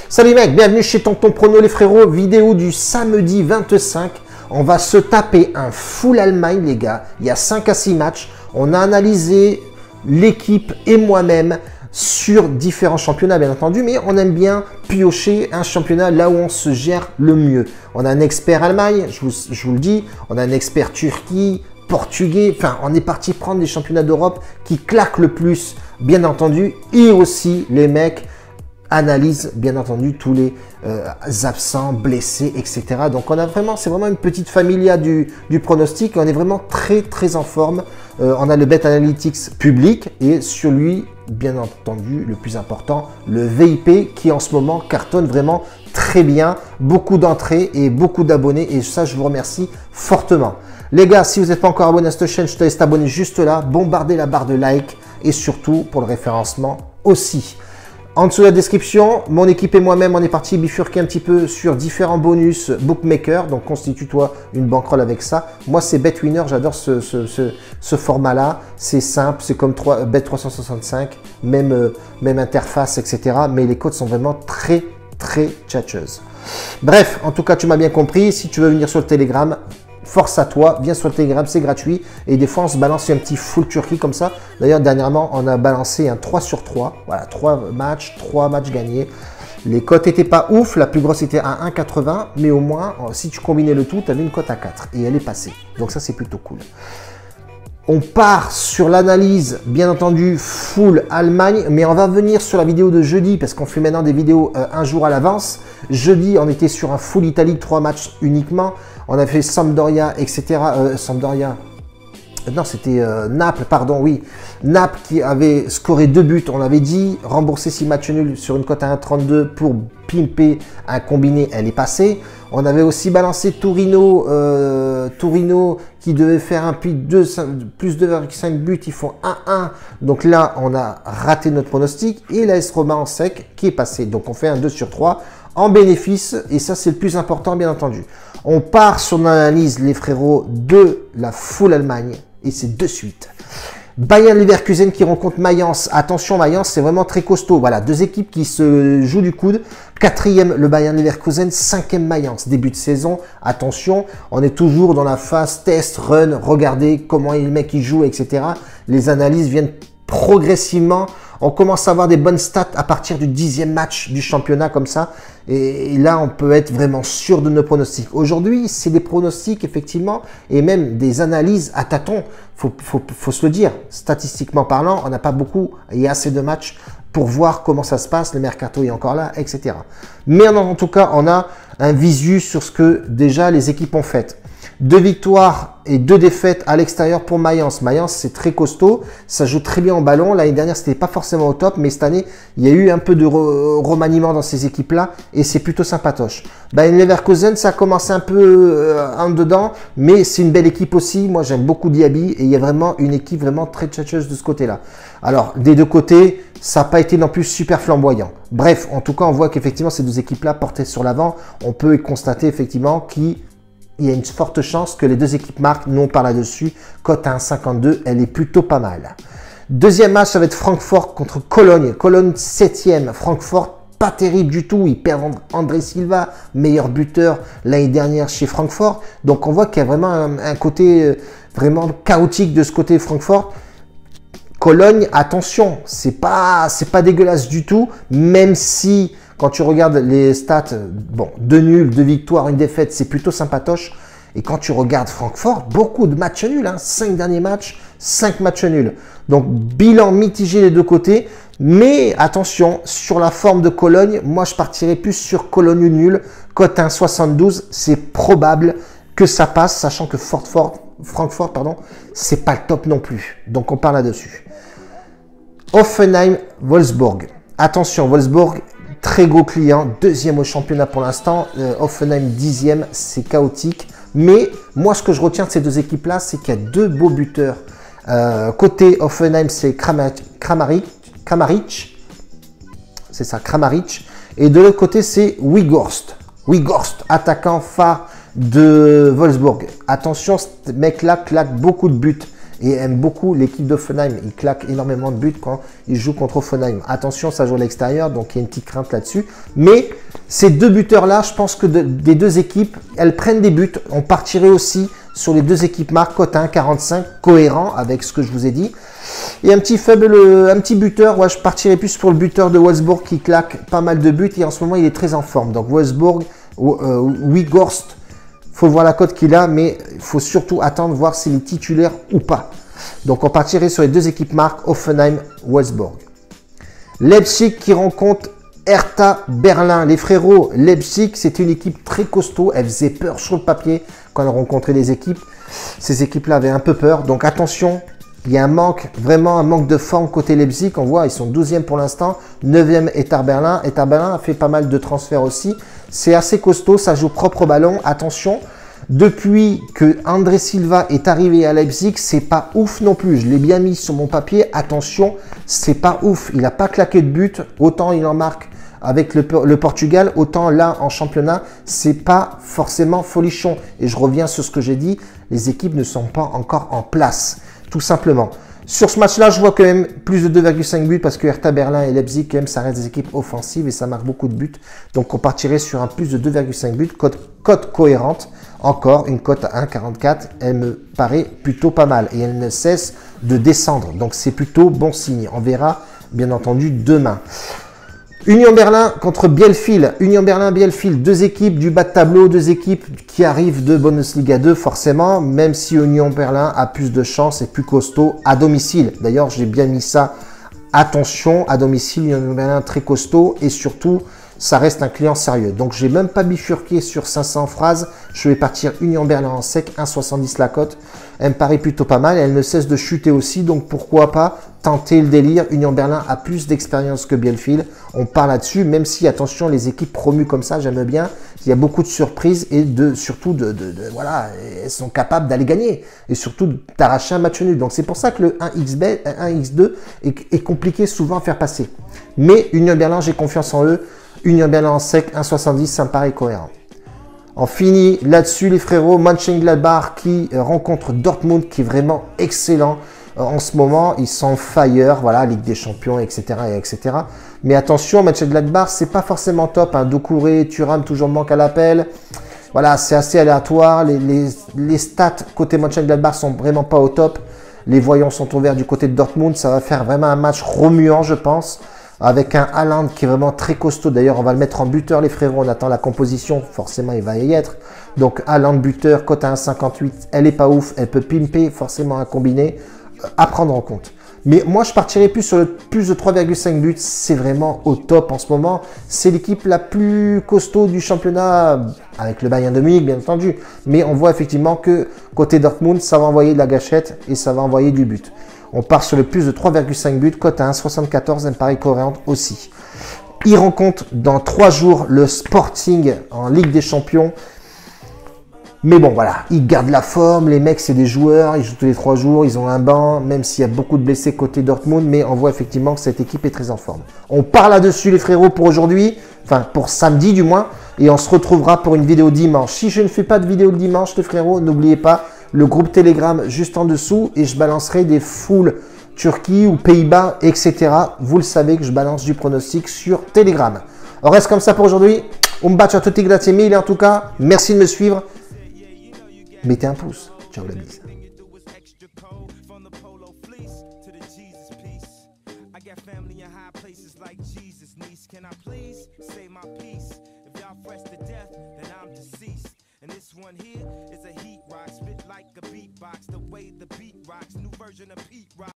Salut mec, bienvenue chez Tonton Prono les frérots, vidéo du samedi 25. On va se taper un full Allemagne les gars, il y a 5 à 6 matchs. On a analysé l'équipe et moi-même sur différents championnats bien entendu, mais on aime bien piocher un championnat là où on se gère le mieux. On a un expert Allemagne, je vous le dis, on a un expert Turquie, portugais, enfin on est parti prendre les championnats d'Europe qui claquent le plus bien entendu, et aussi les mecs analysent bien entendu tous les absents, blessés, etc. Donc on a vraiment, c'est vraiment une petite familia du pronostic, on est vraiment très en forme. On a le Bet Analytics public et sur lui, bien entendu, le plus important, le VIP qui en ce moment cartonne vraiment très bien, beaucoup d'entrées et beaucoup d'abonnés et ça je vous remercie fortement. Les gars, si vous n'êtes pas encore abonné à cette chaîne, je te laisse t'abonner juste là, bombarder la barre de like et surtout pour le référencement aussi. En dessous de la description, mon équipe et moi-même, on est parti bifurquer un petit peu sur différents bonus bookmaker. Donc, constitue-toi une bankroll avec ça. Moi, c'est BetWinner. J'adore ce format-là. C'est simple. C'est comme Bet365. Même interface, etc. Mais les codes sont vraiment très tchatcheuses. Bref, en tout cas, tu m'as bien compris. Si tu veux venir sur le Telegram, force à toi, viens sur le Telegram, c'est gratuit. Et des fois, on se balance un petit full Turquie comme ça. D'ailleurs, dernièrement, on a balancé un 3 sur 3. Voilà, 3 matchs gagnés. Les cotes n'étaient pas ouf. La plus grosse était à 1,80. Mais au moins, si tu combinais le tout, tu avais une cote à 4. Et elle est passée. Donc ça, c'est plutôt cool. On part sur l'analyse, bien entendu, full Allemagne, mais on va venir sur la vidéo de jeudi, parce qu'on fait maintenant des vidéos un jour à l'avance. Jeudi, on était sur un full Italie, 3 matchs uniquement. On a fait Sampdoria, etc. Sampdoria, non, c'était Naples, pardon, oui. Naples qui avait scoré 2 buts, on l'avait dit, remboursé 6 matchs nuls sur une cote à 1,32 pour pimper un combiné, elle est passée. On avait aussi balancé Torino, Torino qui devait faire un plus 2,5 buts, ils font 1-1. Donc là, on a raté notre pronostic. Et l'AS Roma en sec qui est passé. Donc on fait un 2 sur 3 en bénéfice. Et ça, c'est le plus important, bien entendu. On part sur l'analyse, les frérots, de la full Allemagne. Et c'est de suite. Bayern Leverkusen qui rencontre Mayence. Attention, Mayence, c'est vraiment très costaud. Voilà, 2 équipes qui se jouent du coude. 4e, le Bayern Leverkusen. 5e, Mayence. Début de saison. Attention, on est toujours dans la phase test, run. Regardez comment les mecs ils jouent, etc. Les analyses viennent progressivement. On commence à avoir des bonnes stats à partir du 10e match du championnat comme ça. Et là, on peut être vraiment sûr de nos pronostics. Aujourd'hui, c'est des pronostics, effectivement, et même des analyses à tâtons. Faut se le dire. Statistiquement parlant, on n'a pas beaucoup et assez de matchs pour voir comment ça se passe. Le mercato est encore là, etc. Mais en tout cas, on a un visu sur ce que déjà les équipes ont fait. 2 victoires et 2 défaites à l'extérieur pour Mayence. Mayence, c'est très costaud. Ça joue très bien en ballon. L'année dernière, c'était pas forcément au top, mais cette année, il y a eu un peu de remaniement dans ces équipes-là et c'est plutôt sympatoche. Bayern Leverkusen, ça a commencé un peu en dedans, mais c'est une belle équipe aussi. Moi, j'aime beaucoup Diaby et il y a vraiment une équipe vraiment très tchatcheuse de ce côté-là. Alors, des deux côtés, ça n'a pas été non plus super flamboyant. Bref, en tout cas, on voit qu'effectivement, ces 2 équipes-là portées sur l'avant, on peut constater effectivement qu'il y a une forte chance que les 2 équipes marquent. Nous, on parle là-dessus. Cote à 1,52, elle est plutôt pas mal. Deuxième match, ça va être Francfort contre Cologne. Cologne 7e. Francfort, pas terrible du tout. Ils perdent André Silva, meilleur buteur l'année dernière chez Francfort. Donc, on voit qu'il y a vraiment un côté vraiment chaotique de ce côté Francfort. Cologne, attention, c'est pas dégueulasse du tout, même si quand tu regardes les stats, bon, 2 nuls, 2 victoires, 1 défaite, c'est plutôt sympatoche. Et quand tu regardes Francfort, beaucoup de matchs nuls, hein, 5 derniers matchs, 5 matchs nuls. Donc, bilan mitigé des 2 côtés. Mais attention, sur la forme de Cologne, moi, je partirais plus sur Cologne nul. Cote 1,72, c'est probable que ça passe, sachant que Francfort, pardon, c'est pas le top non plus. Donc, on parle là-dessus. Hoffenheim, Wolfsburg. Attention, Wolfsburg, très gros client, 2e au championnat pour l'instant. Hoffenheim 10e, c'est chaotique. Mais moi, ce que je retiens de ces 2 équipes-là, c'est qu'il y a 2 beaux buteurs. Côté Hoffenheim, c'est Kramaric. C'est ça, Kramaric. Et de l'autre côté, c'est Weghorst. Weghorst, attaquant phare de Wolfsburg. Attention, ce mec-là claque beaucoup de buts. et aime beaucoup l'équipe d'Offenheim. Il claque énormément de buts quand il joue contre Offenheim. Attention, ça joue à l'extérieur, donc il y a une petite crainte là-dessus. Mais ces deux buteurs-là, je pense que des deux équipes, elles prennent des buts. On partirait aussi sur les deux équipes marques, cote à 1,45, cohérent avec ce que je vous ai dit. Et un petit buteur, ouais, je partirais plus pour le buteur de Wolfsburg qui claque pas mal de buts et en ce moment il est très en forme. Donc Wolfsburg, Weghorst, faut voir la cote qu'il a, mais il faut surtout attendre voir s'il est titulaire ou pas. Donc on partirait sur les deux équipes marques, Hoffenheim, Wolfsburg. Leipzig qui rencontre Hertha Berlin. Les frérots, Leipzig, c'est une équipe très costaud. Elle faisait peur sur le papier quand on rencontrait les équipes. Ces équipes-là avaient un peu peur. Donc attention, il y a vraiment un manque de forme côté Leipzig. On voit, ils sont 12e pour l'instant. 9e Hertha Berlin. Hertha Berlin a fait pas mal de transferts aussi. C'est assez costaud, ça joue propre au ballon. Attention, depuis que André Silva est arrivé à Leipzig, c'est pas ouf non plus. Je l'ai bien mis sur mon papier. Attention, c'est pas ouf. Il n'a pas claqué de but. Autant il en marque avec le Portugal, autant là en championnat, c'est pas forcément folichon. Et je reviens sur ce que j'ai dit, les équipes ne sont pas encore en place, tout simplement. Sur ce match-là, je vois quand même plus de 2,5 buts parce que Hertha Berlin et Leipzig, quand même, ça reste des équipes offensives et ça marque beaucoup de buts. Donc, on partirait sur un plus de 2,5 buts, cote cohérente. Encore une cote à 1,44, elle me paraît plutôt pas mal et elle ne cesse de descendre. Donc, c'est plutôt bon signe. On verra, bien entendu, demain. Union Berlin contre Bielefeld. Union Berlin-Bielefeld, deux équipes du bas de tableau, deux équipes qui arrivent de Bundesliga 2 forcément, même si Union Berlin a plus de chance et plus costaud à domicile. D'ailleurs, j'ai bien mis ça. Attention, à domicile, Union Berlin très costaud et surtout, ça reste un client sérieux. Donc, je n'ai même pas bifurqué sur 500 phrases. Je vais partir Union Berlin en sec, 1,70 la cote. Elle me paraît plutôt pas mal. Elle ne cesse de chuter aussi. Donc, pourquoi pas tenter le délire. Union Berlin a plus d'expérience que Bielefeld. On parle là-dessus, même si, attention, les équipes promues comme ça, j'aime bien. Il y a beaucoup de surprises et surtout voilà, elles sont capables d'aller gagner et surtout d'arracher un match nul. Donc, c'est pour ça que le 1x2 est compliqué souvent à faire passer. Mais Union Berlin, j'ai confiance en eux. Union Berlin en sec, 1,70, ça me paraît cohérent. On finit là-dessus, les frérots. Mönchengladbach qui rencontre Dortmund, qui est vraiment excellent en ce moment. Ils sont fire, voilà, Ligue des Champions, etc. etc. Mais attention, Mönchengladbach, c'est pas forcément top. Hein. Doucouré, Thuram, toujours manque à l'appel. Voilà, c'est assez aléatoire. Les stats côté Mönchengladbach sont vraiment pas au top. Les voyants sont ouverts du côté de Dortmund. Ça va faire vraiment un match remuant, je pense. Avec un Haaland qui est vraiment très costaud. D'ailleurs, on va le mettre en buteur, les frérots. On attend la composition. Forcément, il va y être. Donc, Haaland buteur, cote à 1,58. Elle est pas ouf. Elle peut pimper forcément un combiné. À prendre en compte. Mais moi, je partirais plus sur le plus de 3,5 buts. C'est vraiment au top en ce moment. C'est l'équipe la plus costaud du championnat, avec le Bayern de Munich, bien entendu. Mais on voit effectivement que côté Dortmund, ça va envoyer de la gâchette et ça va envoyer du but. On part sur le plus de 3,5 buts, cote à 1,74, elle me paraît cohérente aussi. Il rencontre dans 3 jours le Sporting en Ligue des Champions. Mais bon, voilà, ils gardent la forme. Les mecs, c'est des joueurs. Ils jouent tous les 3 jours. Ils ont un banc, même s'il y a beaucoup de blessés côté Dortmund. Mais on voit effectivement que cette équipe est très en forme. On part là-dessus, les frérots, pour aujourd'hui. Enfin, pour samedi du moins. Et on se retrouvera pour une vidéo dimanche. Si je ne fais pas de vidéo le dimanche, les frérots, n'oubliez pas le groupe Telegram juste en dessous. Et je balancerai des foules Turquie ou Pays-Bas, etc. Vous le savez que je balance du pronostic sur Telegram. On reste comme ça pour aujourd'hui. Un bacio a tutti, grazie mille en tout cas. Merci de me suivre. Mettez un pouce. Ciao la bise.